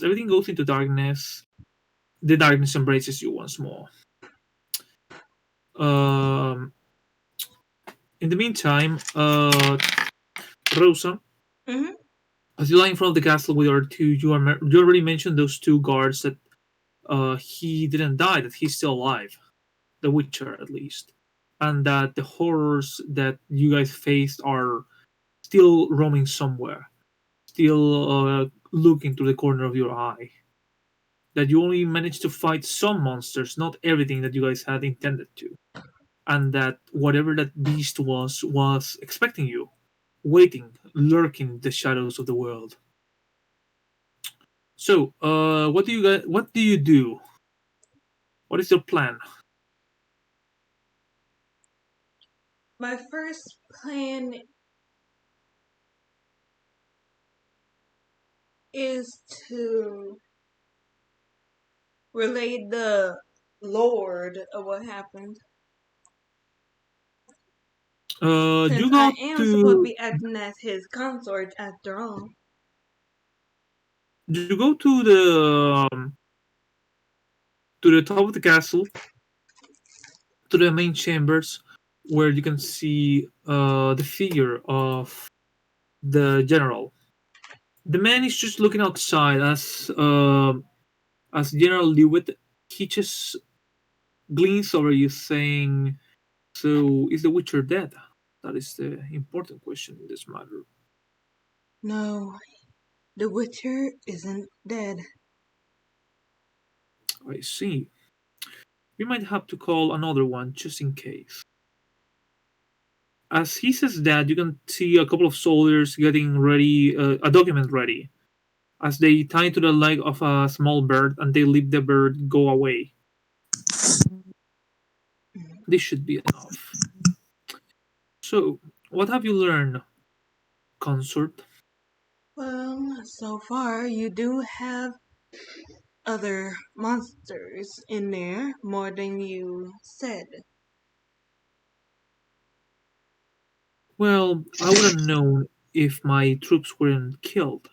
everything goes into darkness, the darkness embraces you once more. Um, in the meantime, Rosa, Mm-hmm. as you lie in front of the castle with your two, you already mentioned those two guards that he didn't die, that he's still alive, the Witcher at least, and that the horrors that you guys faced are still roaming somewhere, still looking through the corner of your eye. That you only managed to fight some monsters, not everything that you guys had intended to, and that whatever that beast was expecting you, waiting, lurking in the shadows of the world. So, what do you guys? What do you do? What is your plan? My first plan is to relay the Lord of what happened. Since You I go am supposed to to be acting as his consort after all. you go to the top of the castle, to the main chambers, where you can see the figure of the general. The man is just looking outside as General Lewitt, he just gleans over you, saying, "So is the Witcher dead?" That is the important question in this matter. No, the Witcher isn't dead. I see. We might have to call another one just in case. As he says that, you can see a couple of soldiers getting ready, a document ready, as they tie to the leg of a small bird and they leave the bird go away. This should be enough. So, what have you learned, consort? Well, so far you do have other monsters in there more than you said. Well, I would have known if my troops weren't killed.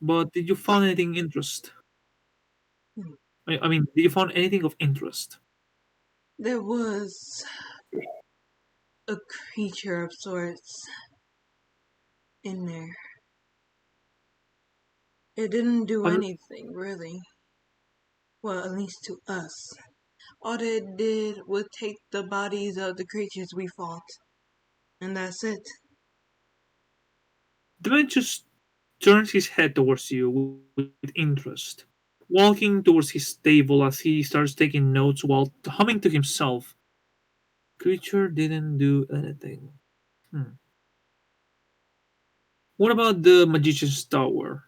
But did you find anything interest? I mean, did you find anything of interest? There was a creature of sorts in there. It didn't do Other, anything, really. Well, at least to us. All it did was take the bodies of the creatures we fought. And that's it. the man just turns his head towards you with interest, walking towards his table as he starts taking notes while humming to himself. Creature didn't do anything. Hmm. What about the magician's tower?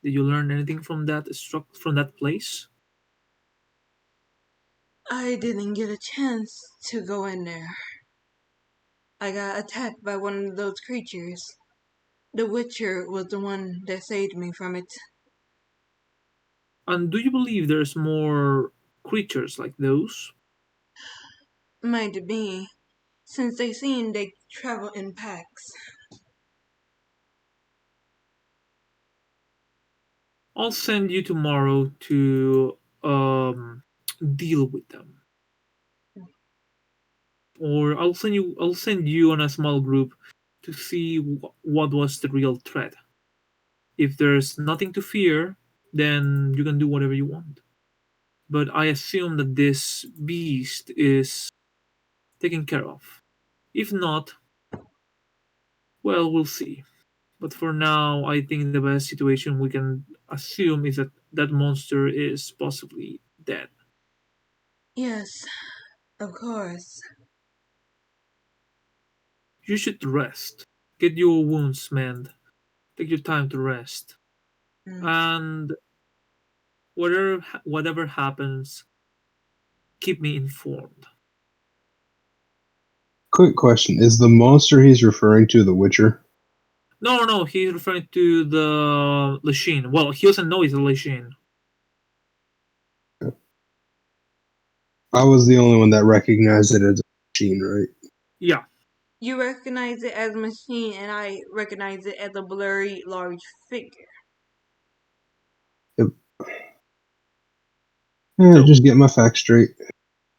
Did you learn anything from that place? I didn't get a chance to go in there. I got attacked by one of those creatures. The Witcher was the one that saved me from it. And do you believe there's more creatures like those? Might be, since they seem they travel in packs. I'll send you tomorrow to deal with them, or I'll send you on a small group to see what was the real threat. If there's nothing to fear, then you can do whatever you want. But I assume that this beast is taken care of. If not, well, we'll see. But for now, I think the best situation we can assume is that that monster is possibly dead. Yes, of course. You should rest. Get your wounds mend. Take your time to rest. Mm. And whatever happens, keep me informed. Quick question: is the monster he's referring to the Witcher? No, no, he's referring to the Lachine. Well, he doesn't know it's a Lachine. I was the only one that recognized it as a machine, right? Yeah. You recognize it as a machine, and I recognize it as a blurry, large figure. Yeah, So- just get my facts straight.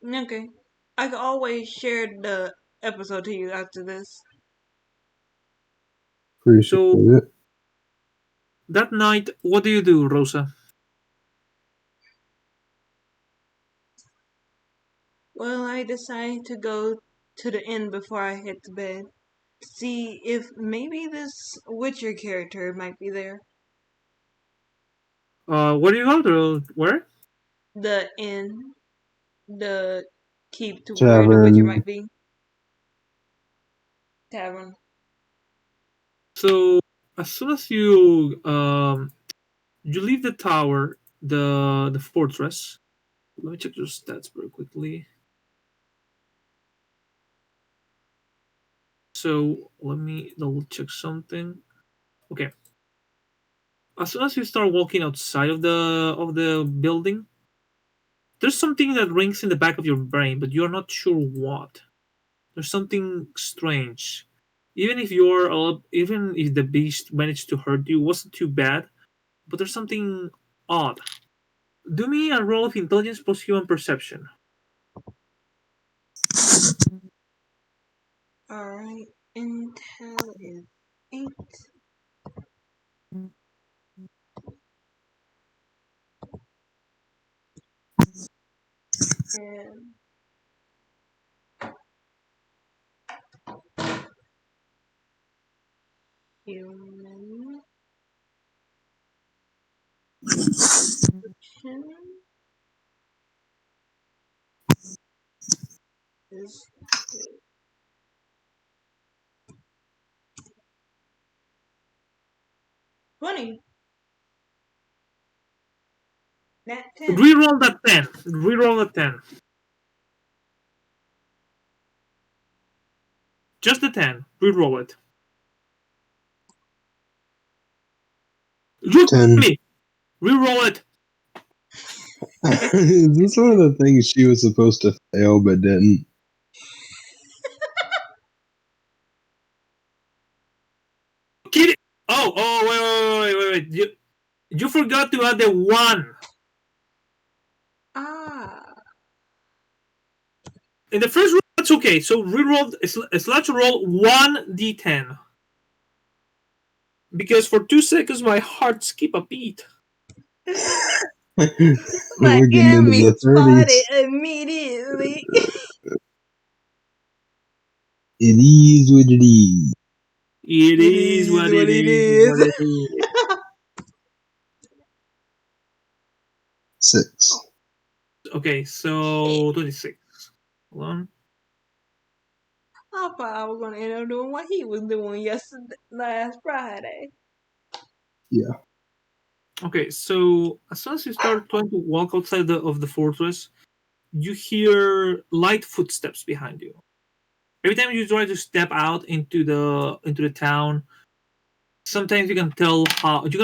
Okay. I can always share the episode to you after this. Appreciate So- it. That night, what do you do, Rosa? Well, I decided to go to the inn before I hit the bed. See if maybe this Witcher character might be there. Where do you go to? Where? The inn. The keep to where the Witcher Tavern. might be. Tavern. So as soon as you leave the tower, the fortress. Let me check your stats very quickly. So let me double check something. Okay. As soon as you start walking outside of the building, there's something that rings in the back of your brain, but you're not sure what. There's something strange. Even if the beast managed to hurt you, it wasn't too bad, but there's something odd. Do me a roll of intelligence plus human perception. Alright. Intel is 8. And human perception is 20. Nat 10. Reroll that 10. Reroll that 10. Just the 10. Reroll it. You 10. me. Reroll it. Is this one of the things she was supposed to fail but didn't? Kid. Oh, wait. You forgot to add the 1. Ah. In the first roll, that's okay. So reroll, slash roll 1d10. Because for 2 seconds, my heart skipped a beat. My We're getting into enemy the spotted 30s. immediately. It is what it is. It is what it is. What it is. 6. Okay, so 26. Hold on. I thought I was gonna end up doing what he was doing last Friday. Yeah. Okay, so as soon as you start trying to walk outside of the fortress, you hear light footsteps behind you. Every time you try to step out into the town, sometimes you can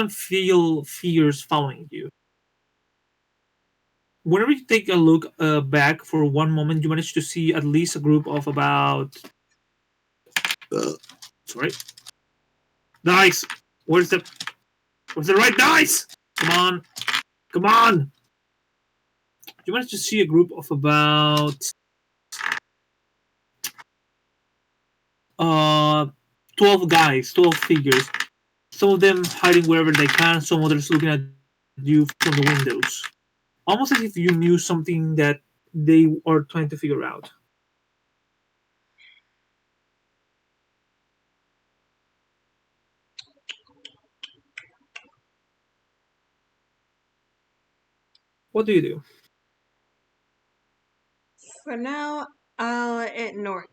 feel fears following you. Whenever you take a look back for one moment, you manage to see at least a group of about. Sorry, dice. Where's the right dice? Come on! You manage to see a group of about 12 guys, 12 figures. Some of them hiding wherever they can, some others looking at you from the windows. Almost as if you knew something that they are trying to figure out. What do you do? For now, I'll head north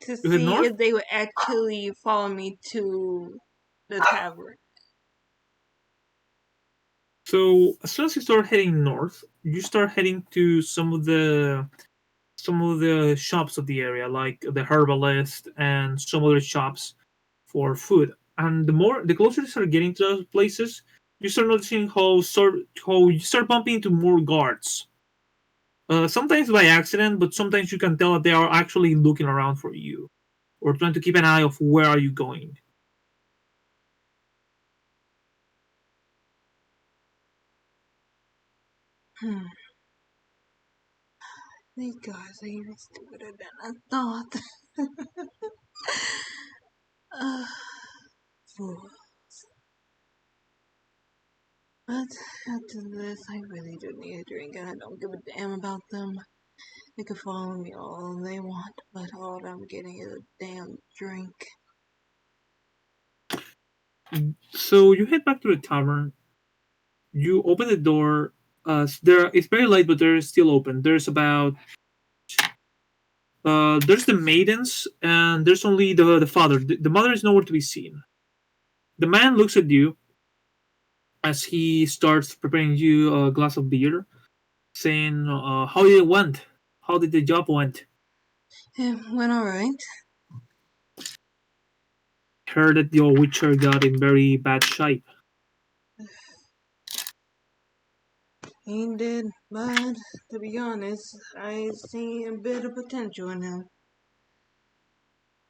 to You head see north? if they would actually follow me to the tavern. So as soon as you start heading north, you start heading to some of the shops of the area, like the herbalist and some other shops for food. And the closer you start getting to those places, you start noticing how you start bumping into more guards. Sometimes by accident, but sometimes you can tell that they are actually looking around for you or trying to keep an eye of where are you going. Hmm. These guys are even stupider than I thought. Fool. But after this, I really do need a drink, and I don't give a damn about them. They can follow me all they want, but all I'm getting is a damn drink. So you head back to the tavern. You open the door. There, it's very late, but they're still open. There's the maidens, and there's only the father. The mother is nowhere to be seen. The man looks at you as he starts preparing you a glass of beer, saying, "How did it went? How did the job went? It went alright. Heard that your Witcher got in very bad shape." He did, but to be honest, I see a bit of potential in him.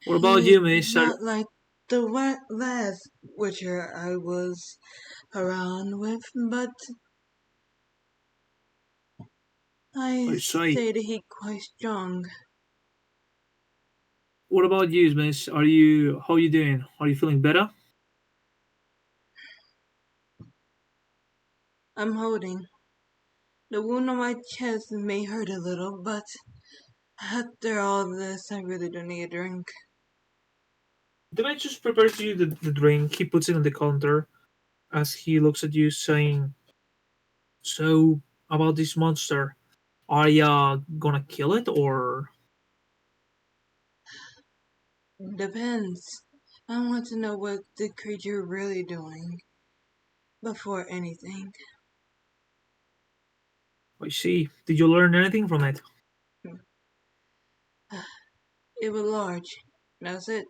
What about He's you, Miss? not like the last Witcher I was around with, but I I say, say that he's quite strong. what about you, Miss? Are you how you doing? Are you feeling better? I'm holding. The wound on my chest may hurt a little, but after all this, I really do need a drink. The man just prepares you the drink. He puts it on the counter as he looks at you, saying, "So about this monster, are ya gonna kill it or?" Depends. I want to know what the creature really doing before anything. I see. Did you learn anything from it? It was large. That's it.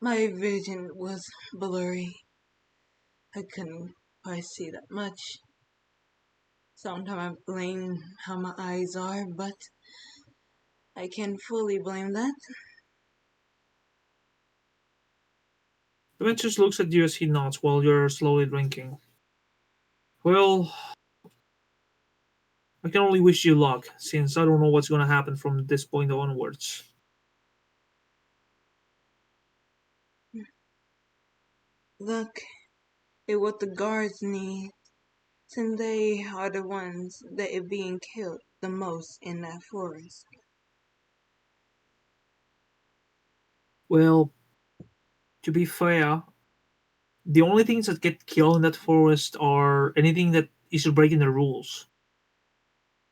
My vision was blurry. I couldn't quite see that much. Sometimes I blame how my eyes are, but I can't fully blame that. The man just looks at you as he nods while you're slowly drinking. Well, I can only wish you luck, since I don't know what's gonna happen from this point onwards. Look at what the guards need, since they are the ones that are being killed the most in that forest. Well, to be fair, the only things that get killed in that forest are anything that is breaking the rules.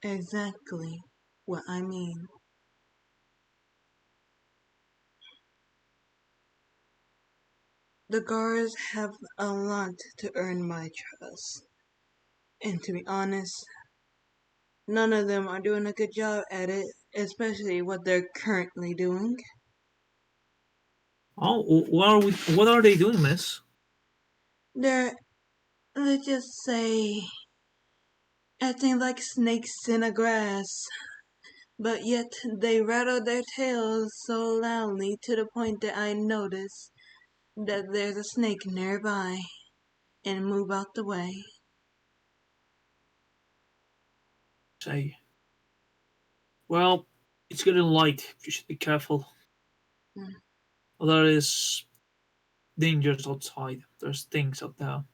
Exactly what I mean. The guards have a lot to earn my trust. And to be honest, none of them are doing a good job at it, especially what they're currently doing. Oh, what are they doing, miss? They're, let's just say, acting like snakes in the grass, but yet they rattle their tails so loudly to the point that I notice that there's a snake nearby and move out the way. Say, well, it's getting light. You should be careful. Mm. There is dangers outside. There's things out there.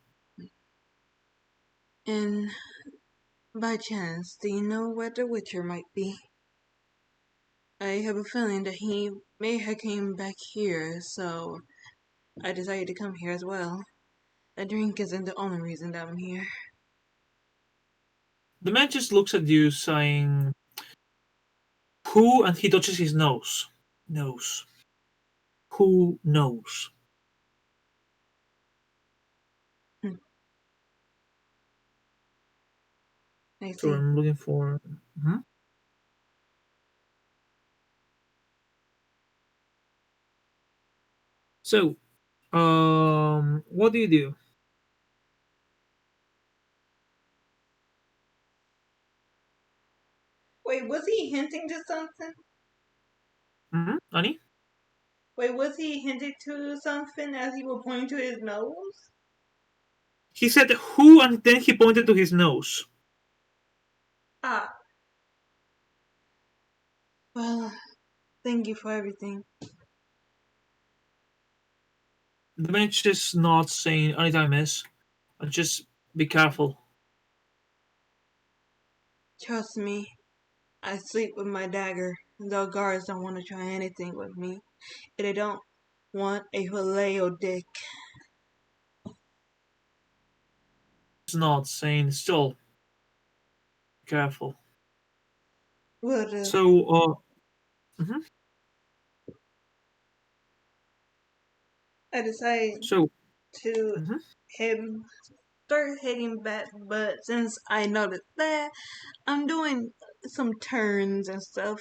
And by chance, do you know where the Witcher might be? I have a feeling that he may have came back here, so I decided to come here as well. A drink isn't the only reason that I'm here. The man just looks at you, saying, "Who?" And he touches his nose. Nose. Who knows? Hmm, I So see. I'm looking for. Mhm. So, what do you do? Wait, was he hinting to something? Annie? Wait, was he hinting to something as he was pointing to his nose? He said who, and then he pointed to his nose. Ah. Well, thank you for everything. The mage is not saying anytime, miss. Just be careful. Trust me, I sleep with my dagger. The guards don't want to try anything with me. They don't want a filet dick. It's not saying still. Careful. But So, I decided so, to start hitting back, but since I noticed that, I'm doing some turns and stuff.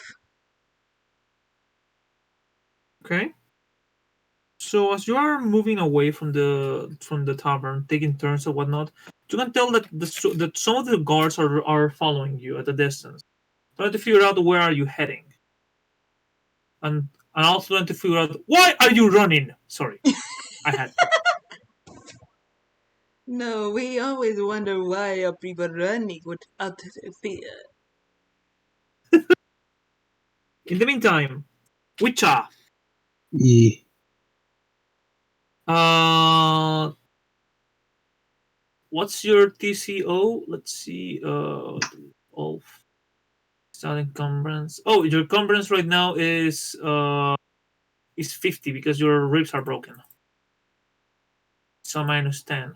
okay. So as you are moving away from the tavern, taking turns or whatnot, you can tell that that some of the guards are following you at a distance, trying to figure out where are you heading, and also trying to figure out why are you running. Sorry, I had to. No, we always wonder why are people running without fear. In the meantime, Witcha, E. what's your TCO? Let's see. All Stat encumbrance. Oh, your encumbrance right now is 50 because your ribs are broken. So -10.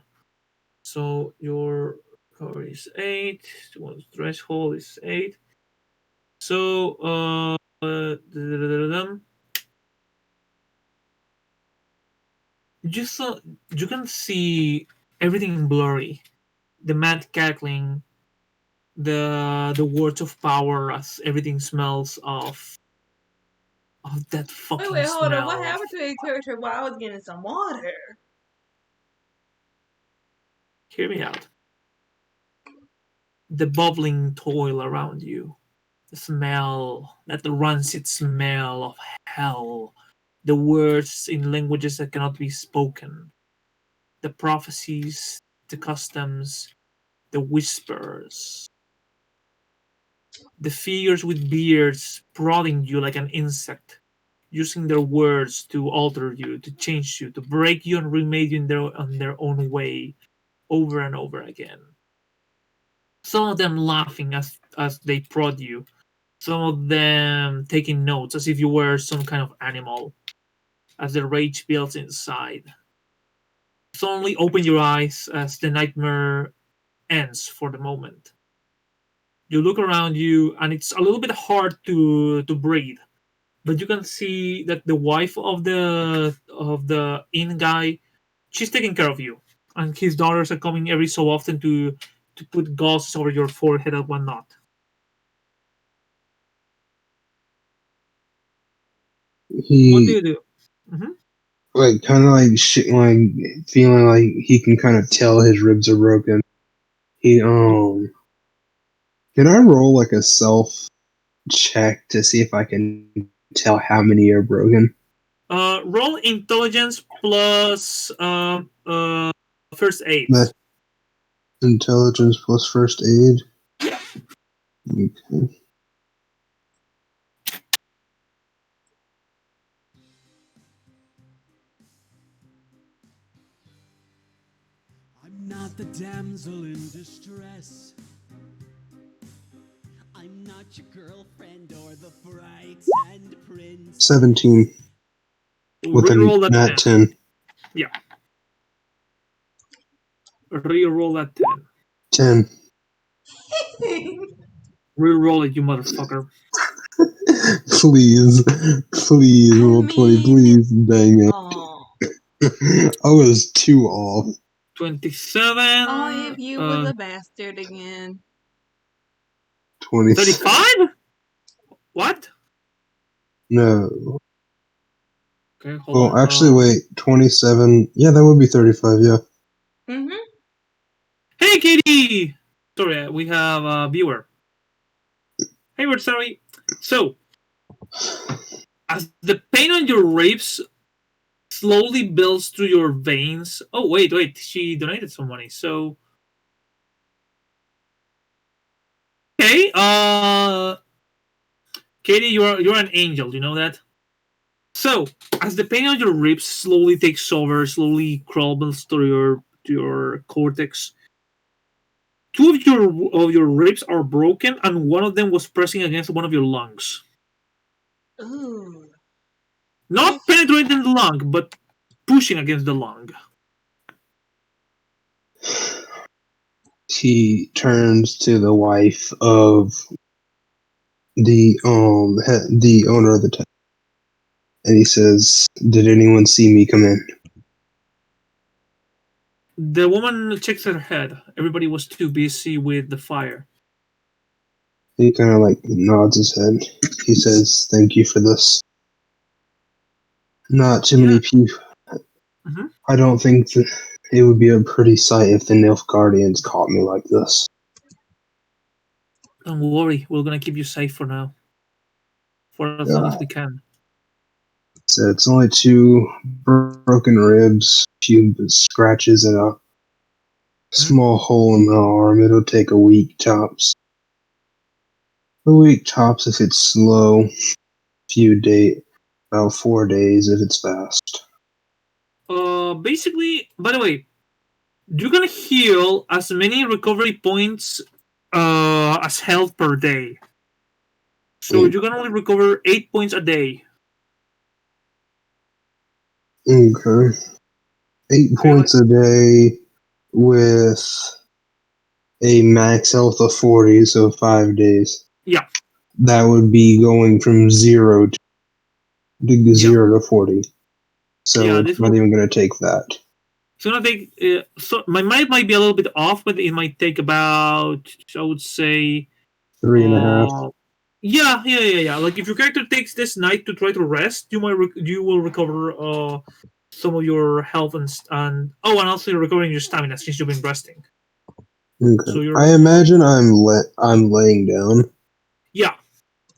So your recovery is 8. Threshold is 8. So just you can see everything blurry. The mad cackling, the words of power as everything smells of that fucking Wait, hold on. What smell. happened to a character while I was getting some water? Hear me out. The bubbling toil around you, the smell, that rancid smell of hell, the words in languages that cannot be spoken, the prophecies, the customs, the whispers, the figures with beards prodding you like an insect, using their words to alter you, to change you, to break you and remake you on their own way over and over again. Some of them laughing as they prod you, some of them taking notes as if you were some kind of animal, as the rage builds inside. Suddenly open your eyes as the nightmare ends for the moment. You look around you and it's a little bit hard to breathe, but you can see that the wife of the inn guy, she's taking care of you, and his daughters are coming every so often to put gauzes over your forehead and whatnot. What do He you do? Mhm. like kind of like like feeling like he can kind of tell his ribs are broken. He can I roll like a self check to see if I can tell how many are broken? Roll intelligence plus first aid. That intelligence plus first aid. Okay. I'm not the damsel in distress. I'm not your girlfriend or the frightened prince. 17 with Reroll a that nat 10. 10. Yeah. Reroll that 10. Reroll it, you motherfucker. Please, please, roll 20, please. Dang it. Oh, I was 2 off. 27. oh, if you was a bastard again. 20. 35? What? No. Okay, hold Well, on. actually, wait. 27. Yeah, that would be 35, yeah. Mm-hmm. Hey, Katie! Sorry, we have a viewer. Hey, we're sorry. So, as the pain on your ribs slowly builds through your veins. Oh wait, she donated some money. So okay, Katie, you're an angel. You know that. So as the pain on your ribs slowly takes over, slowly crawls through your cortex, two of your ribs are broken, and one of them was pressing against one of your lungs. Ooh. Not penetrating the lung, but pushing against the lung. He turns to the wife of the the owner of the town, and he says, "Did anyone see me come in?" The woman checks her head. Everybody was too busy with the fire. He kind of like nods his head. He says, "Thank you for this." Not too many people. Mhm. I don't think that it would be a pretty sight if the Nilfgaardians caught me like this. Don't worry, we're gonna keep you safe for now. For as long as we can. So it's only two broken ribs, few scratches, and a small hole in the arm. It'll take a week tops. A week tops if it's slow. Few days, about 4 days if it's fast. Basically, by the way, you're gonna heal as many recovery points as health per day. So you can only recover 8 points a day. Okay. 8 points a day with a max health of 40, so 5 days. Yeah. That would be going from 0 to 40. So Yeah, it's not even going to take that. It's gonna take. So my mind might be a little bit off, but it might take about, I would say, 3.5. Yeah. Like if your character takes this night to try to rest, you will recover some of your health and also you're recovering your stamina since you've been resting. Okay. So I imagine I'm laying down. Yeah.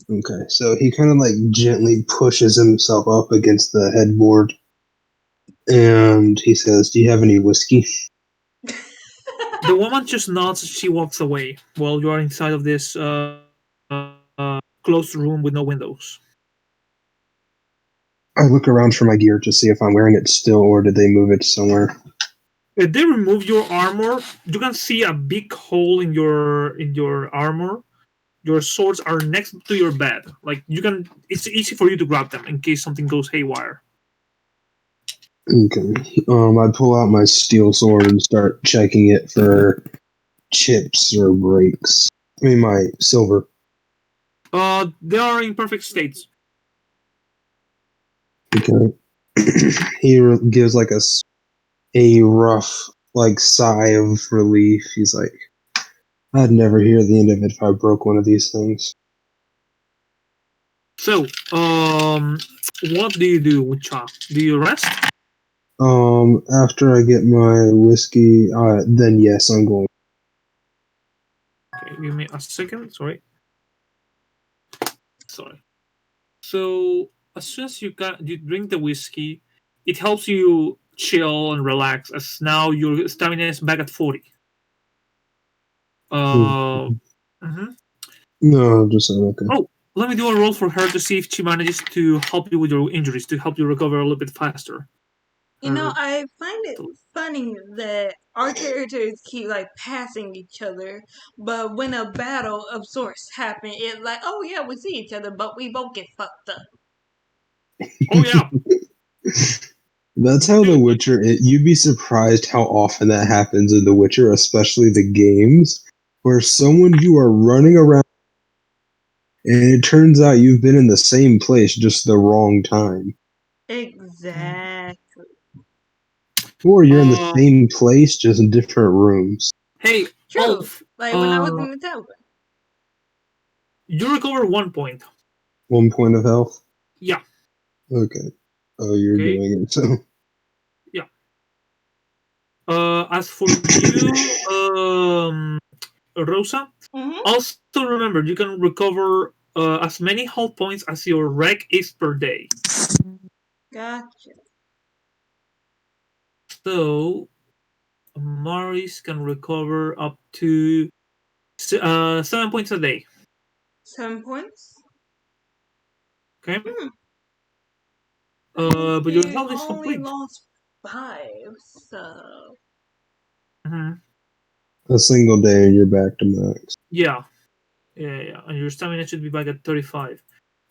Okay. So he kind of like gently pushes himself up against the headboard, and he says, "Do you have any whiskey?" The woman just nods as she walks away while you are inside of this closed room with no windows. I look around for my gear to see if I'm wearing it still, or did they move it somewhere? If they remove your armor, you can see a big hole in your armor. Your swords are next to your bed. Like it's easy for you to grab them in case something goes haywire. Okay. I pull out my steel sword and start checking it for chips or breaks. I mean, my silver. They are in perfect states. Okay. He gives like a rough like sigh of relief. He's like, "I'd never hear the end of it if I broke one of these things." So, what do you do with Cha? Do you rest? After I get my whiskey, then yes, I'm going. Okay, give me a second. Sorry. So, as soon as you drink the whiskey, it helps you chill and relax. As now your stamina is back at 40. Mhm. No, I'm just saying, okay. Oh, let me do a roll for her to see if she manages to help you with your injuries, to help you recover a little bit faster. You know, I find it funny that our characters keep like passing each other, but when a battle of sorts happen, it's like, oh yeah, we see each other, but we both get fucked up. Oh yeah. That's how The Witcher. You'd be surprised how often that happens in The Witcher, especially the games, where someone you are running around, and it turns out you've been in the same place just the wrong time, Exactly. or you're in the same place just in different rooms. Hey, True. Ulf, Like when I was in the tavern. You recover 1 point. 1 point of health? Yeah. Okay. Oh, you're doing it, so. Yeah. As for you, Rosa, also remember you can recover as many health points as your rec is per day. Gotcha. So Maris can recover up to 7 points a day. 7 points? Okay. Hmm. But your He health is only complete. lost 5, so... Mhm. A single day and you're back to max. Yeah. And your stamina should be back at 35.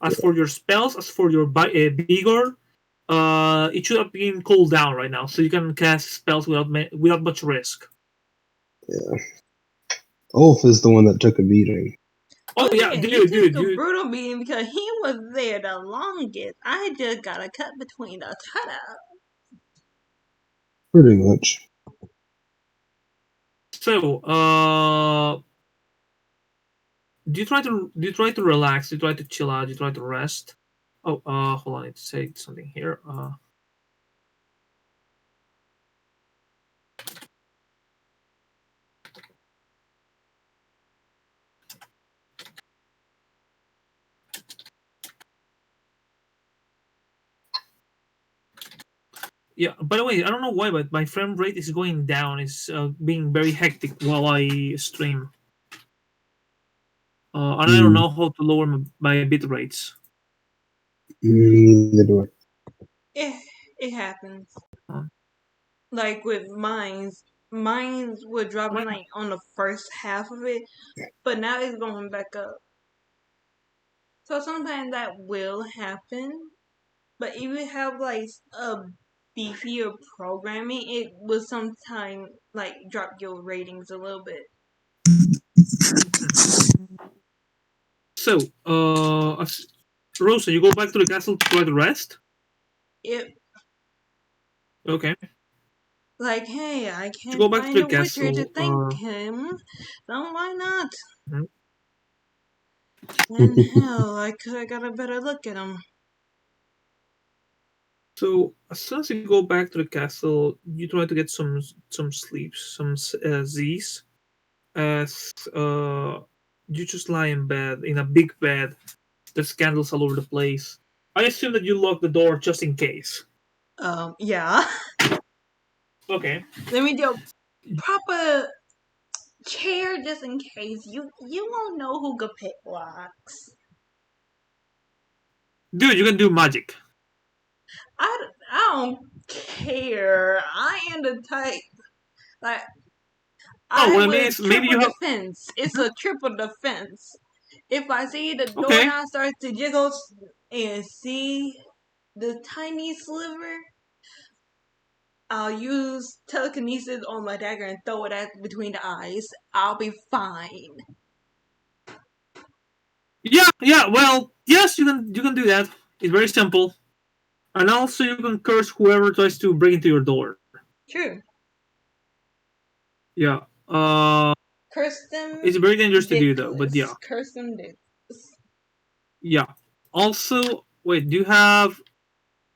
As for your spells, as for your vigor, it should have been cooled down right now, so you can cast spells without much risk. Yeah. Ulf is the one that took a beating. Oh yeah, he dude, took a brutal beating because he was there the longest. I just got a cut between the cutout. Pretty much. So, do you try to relax? Do you try to chill out? Do you try to rest? Oh, hold on, I need to say something here. Yeah. By the way, I don't know why, but my frame rate is going down. It's being very hectic while I stream. And I don't know how to lower my bit rates. Neither do I. It happens. Huh. Like with mines were dropping like on the first half of it, but now it's going back up. So sometimes that will happen, but if you have like a beefier programming, it will sometimes like drop your ratings a little bit. So, Rosa, you go back to the castle to try to rest? It Okay. like, hey, I You can't go back to find the a Witcher to castle. thank him, so why not? Mhm. And hell, I could have got a better look at him. So as soon as you go back to the castle, you try to get some sleep, some Z's, as you just lie in bed, in a big bed. There's candles all over the place. I assume that you lock the door just in case. Yeah. Okay. Let me do a proper chair just in case. You won't know who could pick locks. Dude, you can do magic. I don't care. I am the type like Oh, I what I mean would is maybe triple you have. defense. It's a triple defense. If I see the Okay. doorknob start to jiggle and see the tiny sliver, I'll use telekinesis on my dagger and throw it at between the eyes. I'll be fine. Yeah. Well, yes, you can do that. It's very simple, and also you can curse whoever tries to break into your door. True. Yeah. Curse them It's very dangerous to do though, but dickless. yeah. Curse them dickless. Yeah. Also, wait, do you have?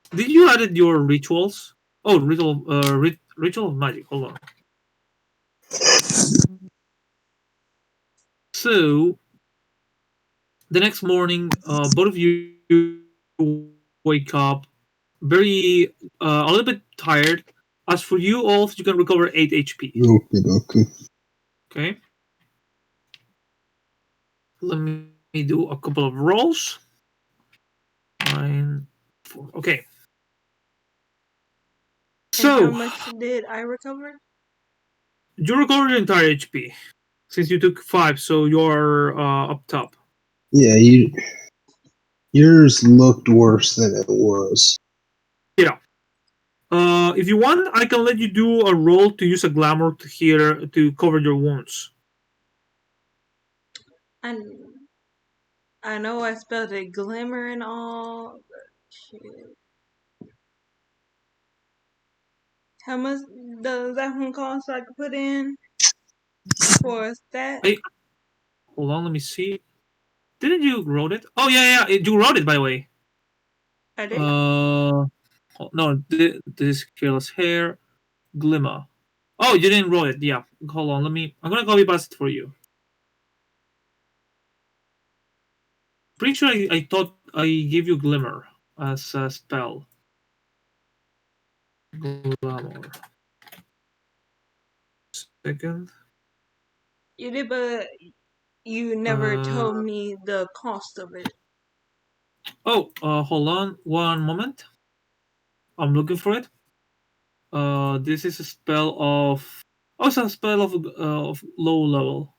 Did you added your rituals? Oh, ritual of magic. Hold on. So the next morning, both of you wake up very a little bit tired. As for you, all you can recover 8 HP. Okay. Okay. Let me do a couple of rolls. 9, 4. Okay. And how So much did I recover? you recovered your entire HP since you took 5, so you're up top. Yeah, yours looked worse than it was. Yeah. If you want, I can let you do a roll to use a glamour to cover your wounds. I know I spelled it glimmer and all, but shit. How much does that one cost I could put in for a stat? Hey, hold on, let me see. Didn't you wrote it? Oh yeah. You wrote it by the way. I did. No, this fearless hair, glimmer. Oh, you didn't wrote it. Yeah, hold on. I'm gonna copy paste it for you. Pretty sure I thought I gave you glimmer as a spell. Glamour. Second. You did, but you never told me the cost of it. Oh, hold on one moment. I'm looking for it. This is a spell of. Oh, it's a spell of low level.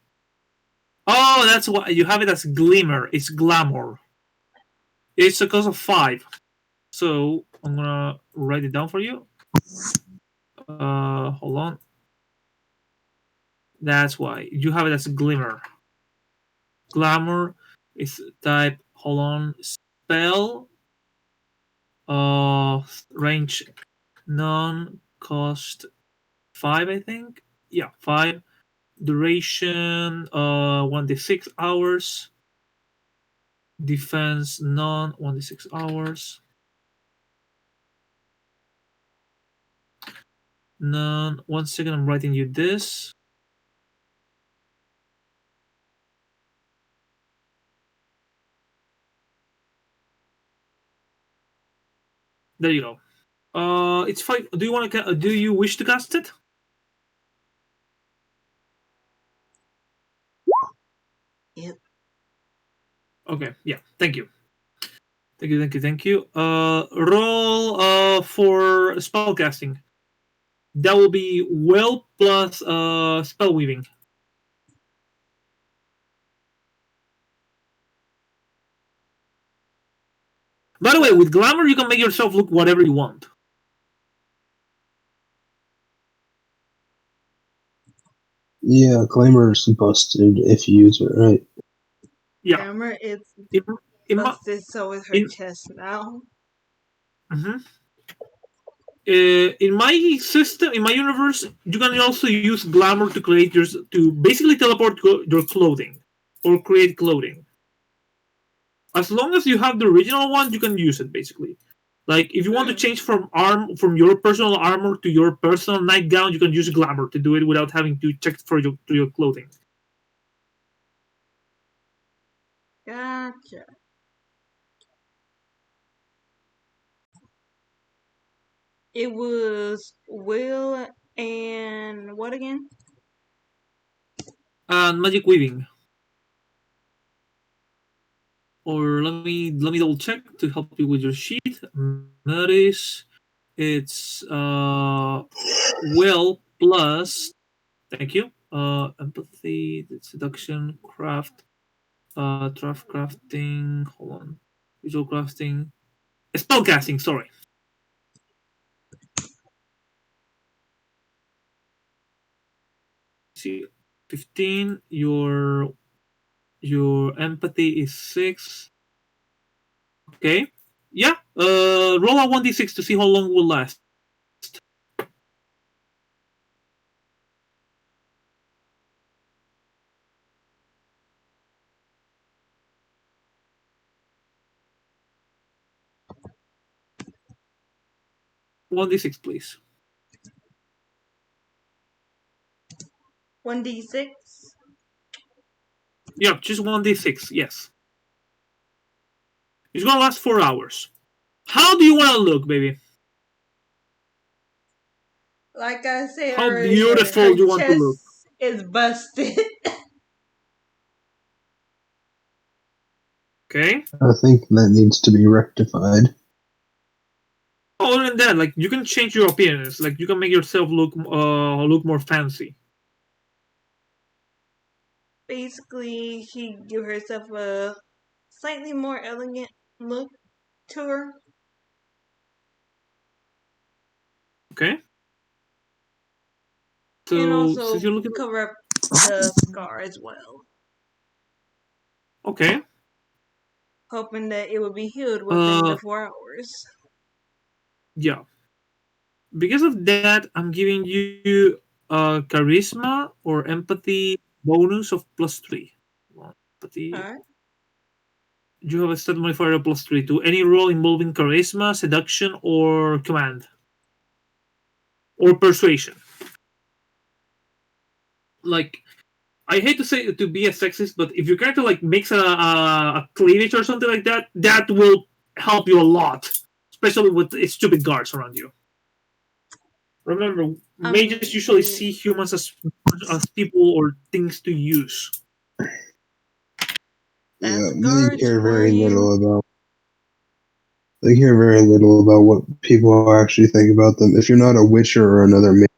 Oh, that's why you have it as Glimmer. It's Glamour. It's a cost of 5. So I'm gonna write it down for you. Hold on. That's why you have it as Glimmer. Glamour is type. Hold on. Spell. Range none. Cost 5, I think. Yeah, 5. Duration 1d6 hours. Defense none 1d6 hours. None. 1 second, I'm writing you this. There you go. It's 5. Do you want to? Do you wish to cast it? Yep. Okay. Yeah. Thank you. Thank you. Roll for spellcasting. That will be will plus spell weaving. By the way, with glamour, you can make yourself look whatever you want. Yeah, Glamour's busted if you use it right. Yeah. Glamour is In my, busted, so is her chest now. mm-hmm. In my system, in my universe, you can also use glamour to create to basically teleport your clothing or create clothing. As long as you have the original one, you can use it basically. Like if you want to change from your personal armor to your personal nightgown, you can use glamour to do it without having to check for your clothing. Gotcha. It was Will and what again? And magic weaving. Or let me double check to help you with your sheet. Notice it's will plus. Thank you. Empathy, seduction, craft, draft crafting. Hold on, visual crafting, spellcasting. Sorry. See, 15. Your empathy is 6. Okay. Yeah. Roll a 1d6 to see how long it will last. One d6, please. 1d6. Yeah, just 1d6. Yes. It's gonna last 4 hours. How do you want to look, baby? Like I said How earlier, beautiful her do you want to chest look? is busted. Okay. I think that needs to be rectified. Other than that, like you can change your appearance. Like you can make yourself look more fancy. Basically, she give herself a slightly more elegant look to her. Okay. And So also since you're looking, cover up the scar as well. okay. Hoping that it would be healed within the 4 hours. Yeah. Because of that, I'm giving you charisma or empathy bonus of +3. Empathy. Alright. You have a stat modifier of +3 to any role involving charisma, seduction, or command, or persuasion. Like, I hate to say to be a sexist, but if your character like makes a cleavage or something like that, that will help you a lot, especially with stupid guards around you. Remember, mages usually see humans as people or things to use. Yeah, That's they guards care for very you. little about. They care very little about what people actually think about them. If you're not a witcher or another mage,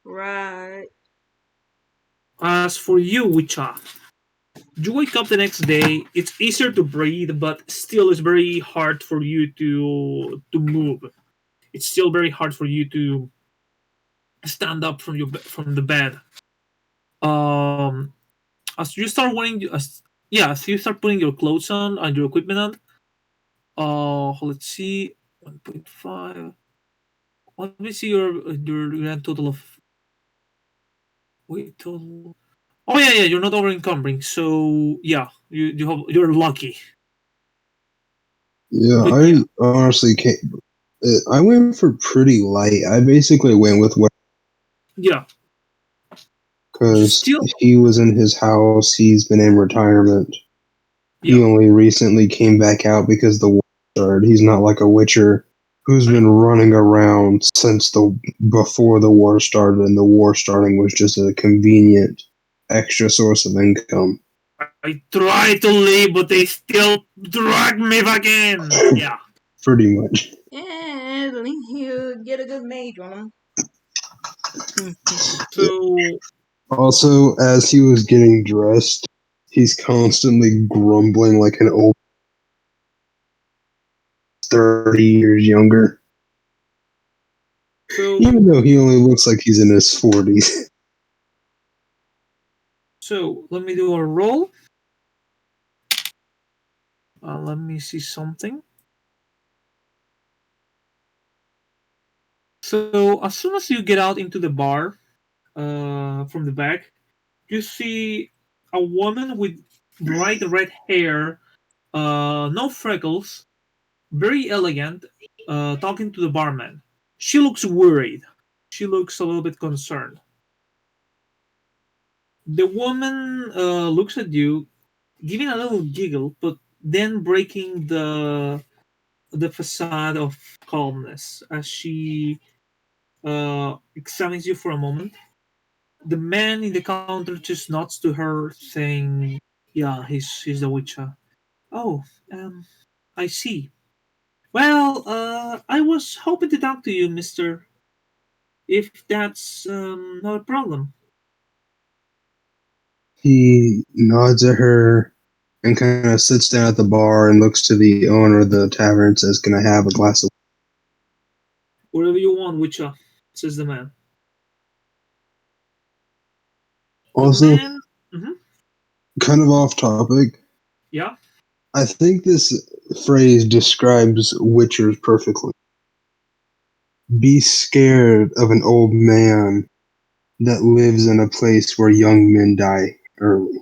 Right. As for you, Witcher, you wake up the next day. It's easier to breathe, but still, it's very hard for you to move. It's still very hard for you to stand up from the bed. Um, as you start as you start putting your clothes on and your equipment on. Let's see, 1.5. Let me see your grand total of wait total. Oh yeah, yeah. You're not over encumbering, so yeah, you're lucky. yeah, But I yeah, honestly can't. I went for pretty light. I basically went with what yeah. because Still, he was in his house. He's been in retirement. He yeah. only recently came back out because the war started. He's not like a witcher who's been running around since the before the war started, and the war starting was just a convenient extra source of income. I tried to leave, but they still drag me back in. Yeah. Pretty much. Yeah, at least you get a good mage on them. So Also, as he was getting dressed, he's constantly grumbling like an old 30 years younger, so even though he only looks like he's in his 40s. so let me do a roll. Let me see something. So as soon as you get out into the bar, from the back, you see a woman with bright red hair, no freckles, very elegant, talking to the barman. She looks worried. She looks a little bit concerned. The woman looks at you, giving a little giggle, but then breaking the facade of calmness as she examines you for a moment. The man in the counter just nods to her, saying, "Yeah, he's the Witcher." Oh, I see. Well, I was hoping to talk to you, Mister. If that's not a problem. He nods at her and kind of sits down at the bar and looks to the owner of the tavern and says, "Can I have a glass of?" Whatever you want, Witcher, says the man. The Also, man. Mhm. kind of off topic, Yeah. I think this phrase describes witchers perfectly. Be scared of an old man that lives in a place where young men die early.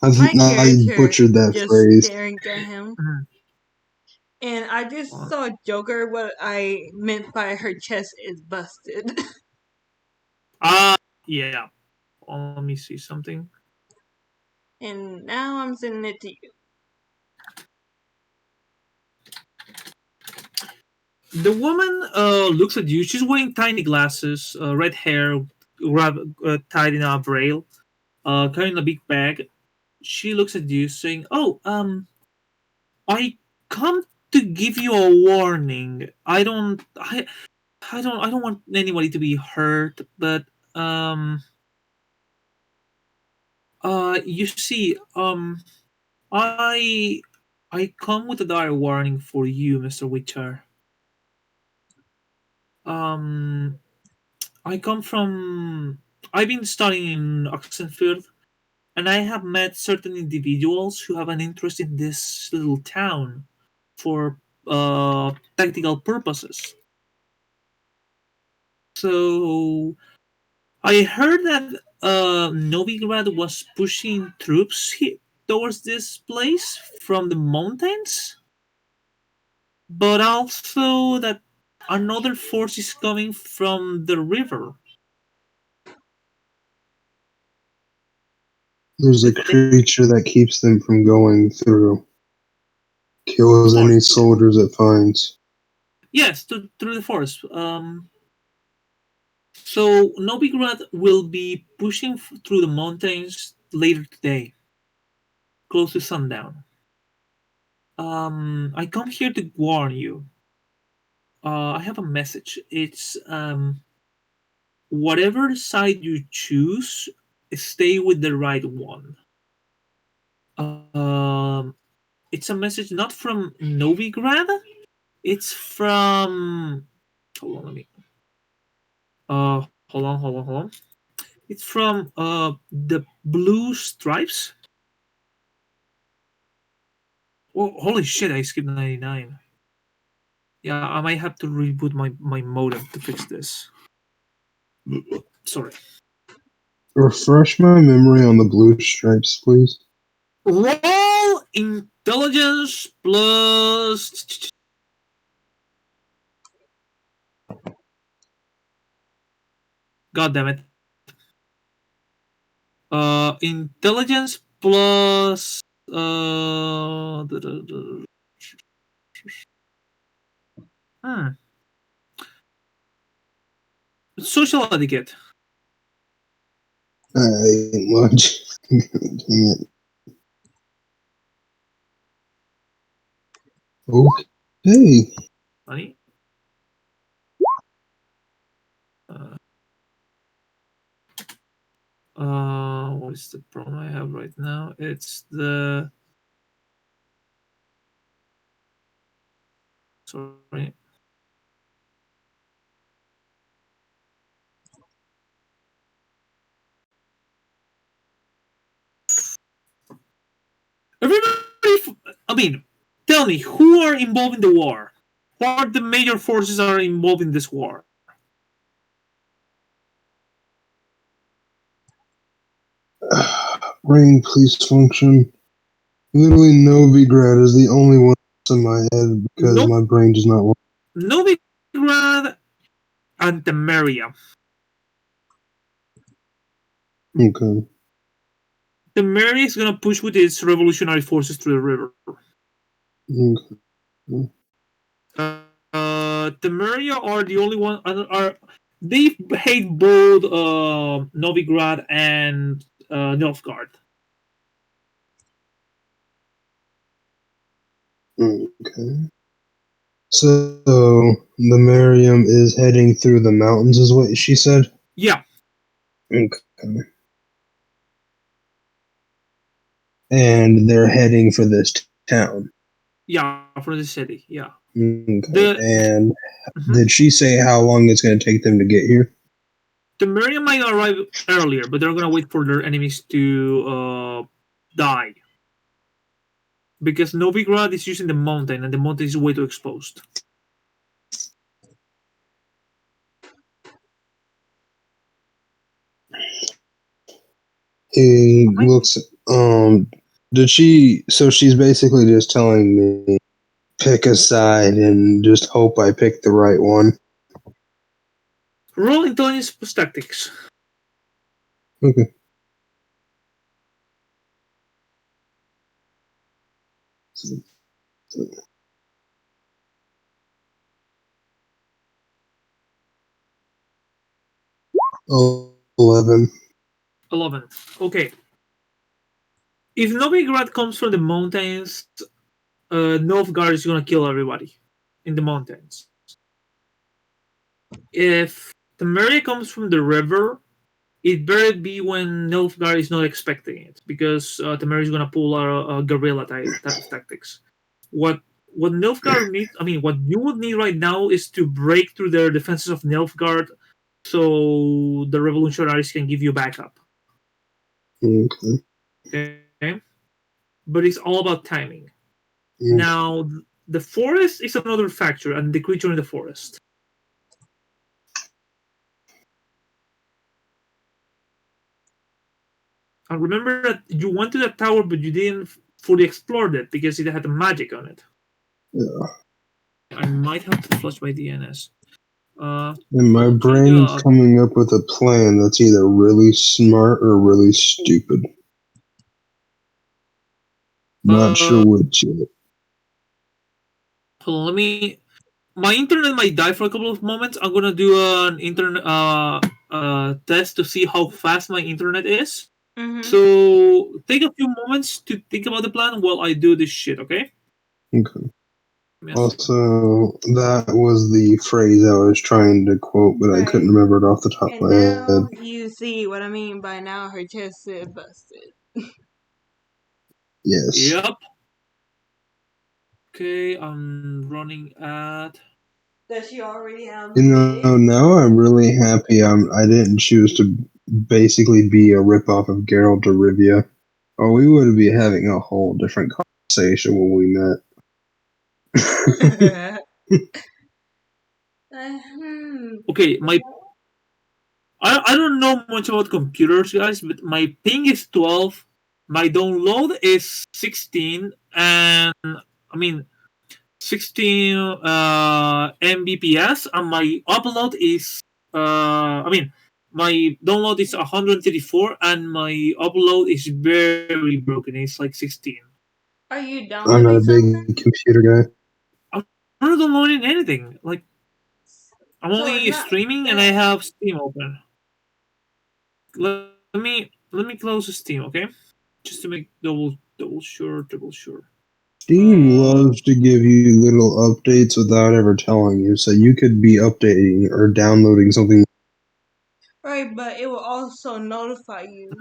My I character butchered that just phrase. staring at him. Mhm. And I just saw Joker. What I meant by her chest is busted. Ah, yeah. Let me see something. And now I'm sending it to you. The woman looks at you. She's wearing tiny glasses, red hair, tied in a braid, carrying a big bag. She looks at you, saying, "Oh, I come to give you a warning. I don't want anybody to be hurt, but um, you see, I come with a dire warning for you, Mister Witcher. Um, I come from. I've been studying in Oxenford, and I have met certain individuals who have an interest in this little town for tactical purposes. So I heard that Novigrad was pushing troops towards this place from the mountains, but also that another force is coming from the river. There's The a thing, creature that keeps them from going through. Kills any Forest. soldiers it finds. Yes, through the forest. So Novigrad will be pushing through the mountains later today, close to sundown. I come here to warn you. I have a message. It's whatever side you choose, stay with the right one. Um, it's a message not from Novigrad. It's from. Hold on, let me. Hold on. It's from the Blue Stripes. Oh, holy shit! I skipped 99. Yeah, I might have to reboot my modem to fix this. Sorry. Refresh my memory on the blue stripes, please. Roll intelligence plus. God damn it. Intelligence plus. Hmm. Social etiquette. Ain't much. Dang it. Okay. Honey. What is the problem I have right now? It's the. Sorry. Everybody, I mean, tell me, who are involved in the war? What are the major forces are involved in this war? Brain please function. Literally Novigrad is the only one that's in my head because my brain does not work. Novigrad and Temeria. Okay. Temeria is gonna push with its revolutionary forces through the river. Okay. Temeria are the only one. They hate both Novigrad and Nilfgaard. Okay. So the Miriam is heading through the mountains, is what she said? Yeah. Okay. And they're heading for this town. Yeah, for the city. Yeah. Okay. And did she say how long it's going to take them to get here? Temeria might arrive earlier, but they're gonna wait for their enemies to die. Because Novigrad is using the mountain, and the mountain is way too exposed. He looks. Did she? So she's basically just telling me pick a side and just hope I pick the right one. Roll intelligence plus tactics. Okay. Oh, 11. 11. Okay. If Novigrad comes from the mountains, Nilfgaard is gonna kill everybody in the mountains. If Temeria comes from the river, it better be when Nilfgaard is not expecting it, because Temeria is gonna pull a guerrilla type of tactics. What Nilfgaard needs, I mean, what you would need right now is to break through their defenses of Nilfgaard, so the revolutionaries can give you backup. Okay. Okay, but it's all about timing. Now, the forest is another factor, and the creature in the forest. And remember that you went to that tower, but you didn't fully explore it because it had magic on it. Yeah. I might have to flush my DNS. And my brain's coming up with a plan that's either really smart or really stupid. Not sure which yet. Hold on, let me. My internet might die for a couple of moments. I'm gonna do an internet test to see how fast my internet is. Mm-hmm. So take a few moments to think about the plan while I do this shit. Okay. Okay. Yes. Also, that was the phrase I was trying to quote, but I couldn't remember it off the top of And my head. now you see what I mean by now her chest is busted. Yes. Yep. Okay, I'm running at. Does she already have You know, now I'm really happy I didn't choose to basically be a ripoff of Geralt of Rivia, or we would be having a whole different conversation when we met. Okay, I don't know much about computers, guys, but my ping is 12, my download is 16, and I mean 16 Mbps, and my upload is my download is 134, and my upload is very broken. It's like 16. Are you I'm not downloading a big something? computer guy. I'm not downloading anything. Like I'm So only it's not streaming, and I that. have Steam open. Let me close the Steam, okay? Just to make double sure. Steam loves to give you little updates without ever telling you, so you could be updating or downloading something. Right, but it will also notify you.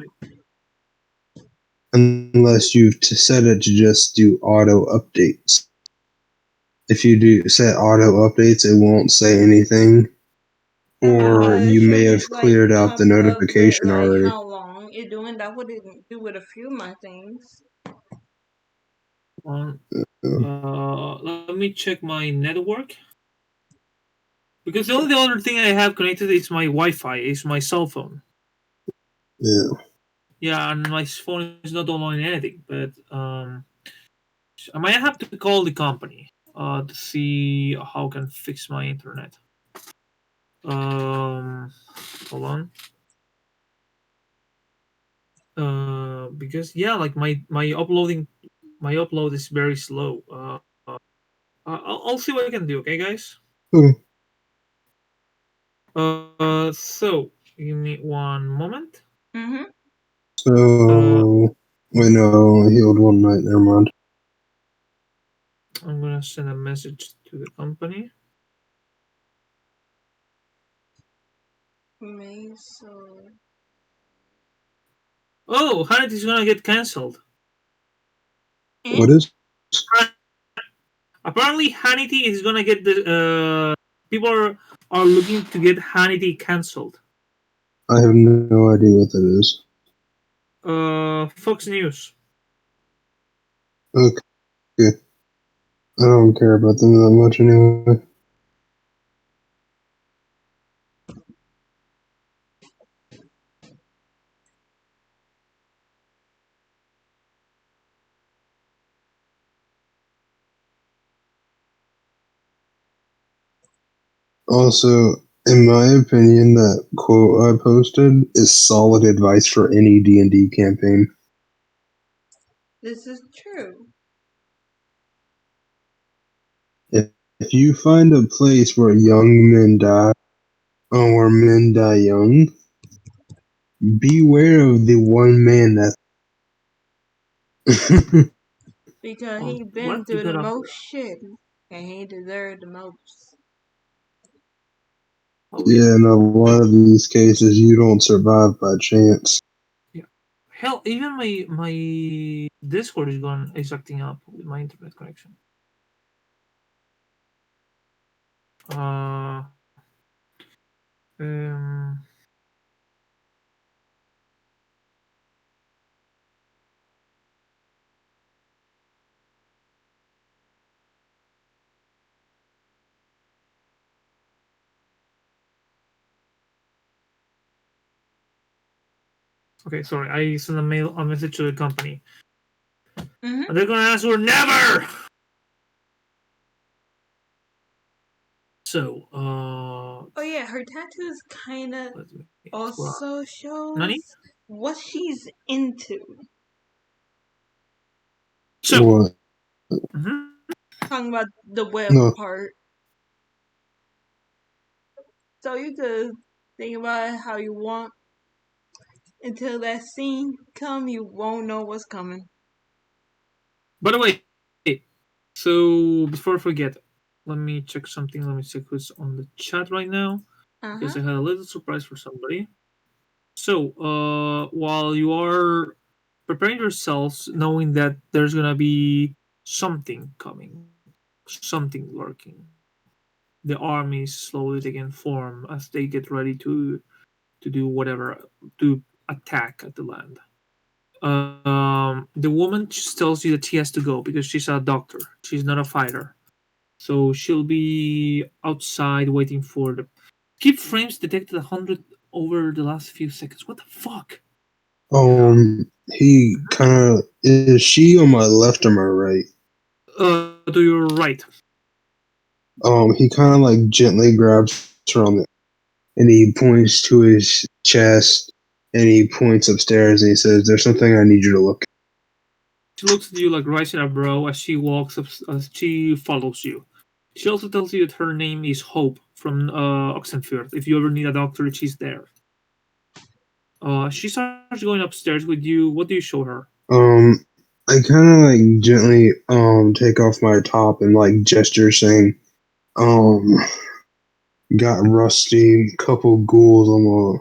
Unless you've set it to just do auto updates. If you do set auto updates, it won't say anything. Or It you may should have cleared out the pop up with notification like already. how long it's doing. That would do with a few of my things. Let me check my network. Because the only other thing I have connected is my Wi-Fi, is my cell phone. Yeah. Yeah, and my phone is not downloading anything. But I might have to call the company to see how I can fix my internet. Hold on. Because yeah, like my upload is very slow. I'll see what I can do. Okay, guys. Okay. So give me one moment. Mm-hmm. So, wait, no, healed one night, never mind. I'm gonna send a message to the company. So. Oh, Hannity is gonna get cancelled. What is? Apparently, Hannity is gonna get the. People are looking to get Hannity cancelled. I have no idea what that is. Fox News. Okay. I don't care about them that much anyway. Also, in my opinion, that quote I posted is solid advice for any D&D campaign. This is true. If you find a place where young men die, or where men die young, beware of the one man that. Because he been through the most shit, and he deserved the most. Yeah, in a lot of these cases, you don't survive by chance. Yeah. Hell, even my Discord is acting up with my internet connection. Um. Okay, sorry. I sent a message to the company. Mm-hmm. And they're gonna answer never. So, oh yeah, her tattoos kind of also shows Nani? what she's into. So, What? mhm. talking about the web No. part. So you could think about it how you want. Until that scene come, you won't know what's coming. By the way, so before I forget, let me check something. Let me check who's on the chat right now because I had a little surprise for somebody. So, while you are preparing yourselves, knowing that there's gonna be something coming, something lurking, the armies slowly taking form as they get ready to do whatever, to attack at the land. The woman just tells you that she has to go because she's a doctor. She's not a fighter, so she'll be outside waiting for the. Keep frames detected 100 over the last few seconds. What the fuck? He kind of is she on my left or my right? To your right. He kind of like gently grabs her on the, and he points to his chest, and he points upstairs, and he says, "There's something I need you to look." She looks at you like raising a brow as she walks up, as she follows you. She also tells you that her name is Hope from Oxenfjord. If you ever need a doctor, she's there. She starts going upstairs with you. What do you show her? I kind of like gently take off my top and like gesture, saying, got rusty, couple ghouls on the,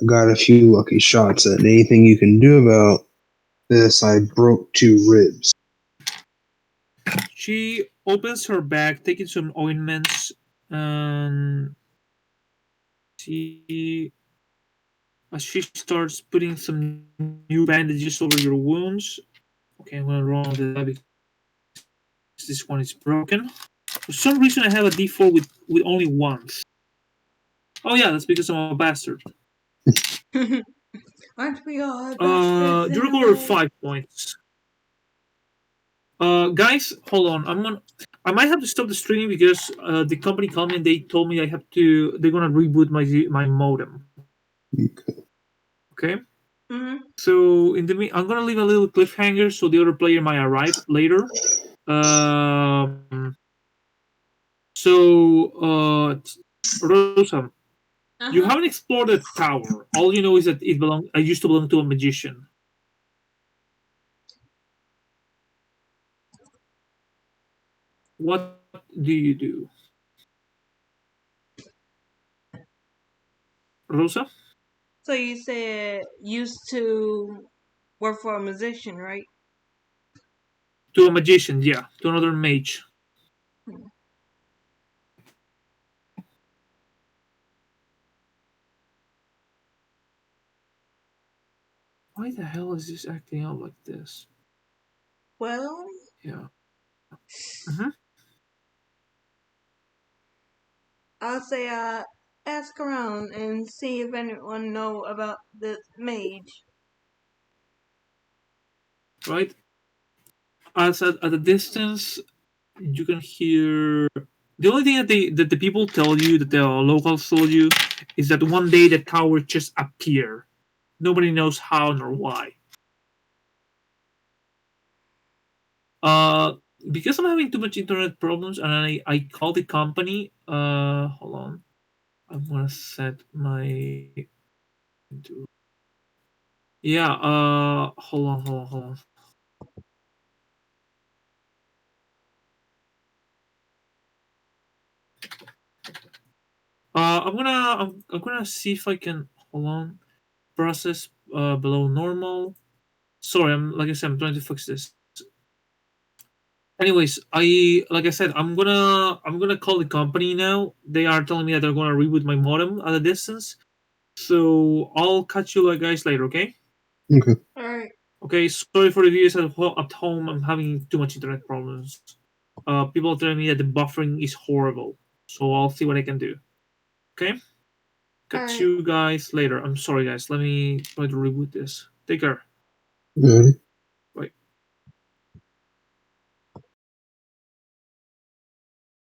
got a few lucky shots at anything you can do about this. I broke 2 ribs." She opens her bag, taking some ointments, and she, as she starts putting some new bandages over your wounds. Okay, I'm gonna roll the die because this one is broken. For some reason, I have a D4 with only ones. Oh yeah, that's because I'm a bastard. Aren't we all bastards? You recover 5 points. Guys, hold on. I might have to stop the streaming because the company called me and they told me I have to. They're gonna reboot my modem. Okay. So I'm gonna leave a little cliffhanger so the other player might arrive later. Rosa, you haven't explored the tower. All you know is that I used to belong to a magician. What do you do? Rosa? So you said used to work for a musician, right? To a magician, yeah. To another mage. Why the hell is this acting out like this? Well, Yeah. I'll say ask around and see if anyone know about this mage. Right? As at a distance, you can hear. The only thing that the people tell you, that the locals told you, is that one day the tower just appeared. Nobody knows how nor why. Because I'm having too much internet problems, and I called the company. Hold on. I'm gonna set my. Yeah. Hold on. I'm gonna see if I can hold on. Process below normal. Sorry, like I said, I'm trying to fix this. Anyways, like I said, I'm gonna call the company now. They are telling me that they're gonna reboot my modem at a distance. So I'll catch you guys later, okay? Okay. Alright. Okay, sorry for the viewers at home. I'm having too much internet problems. People are telling me that the buffering is horrible. So I'll see what I can do. Okay? Catch you guys later. I'm sorry, guys. Let me try to reboot this. Take care. Ready?